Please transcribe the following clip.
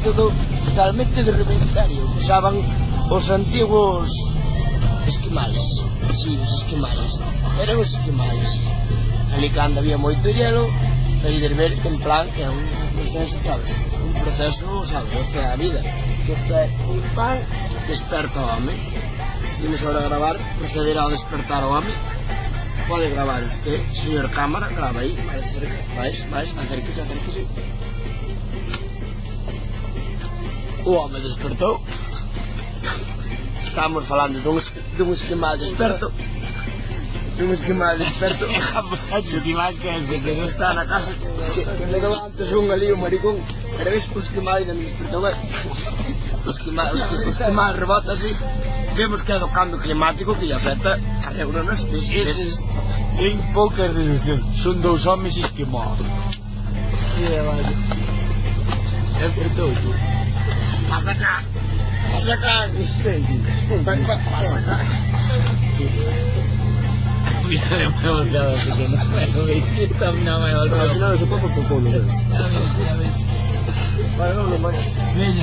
método totalmente de rudimentario que usaban os antiguos esquimales. Si, os esquimales. Eran os esquimales. Ali cando había moito hielo, para ir ver en plan que é un proceso, sabes? Un proceso, sabes, de toda a vida. Que isto é un pan, desperta o home. Imos agora a gravar, proceder ao despertar o home. Pode gravar usted, señor cámara, grava aí, vais, acérquese. O home despertou. Estábamos falando dun esquimal desperto. Dun esquimal desperto. Que non está na casa, que me dou antes un ali, un maricón. Pero ves que o esquimal ainda me despertou. O esquimal rebota así. Vemos que é do cambio climático que lle afecta a neuronas. En poucas deduccións, son dous homes esquemados. Despertou, tú. Pasa acá. Pasa acá. Mira, me he volteado así que no me he volteado. Al final se puede por poco, ¿no? Vale, vámonos, mañana.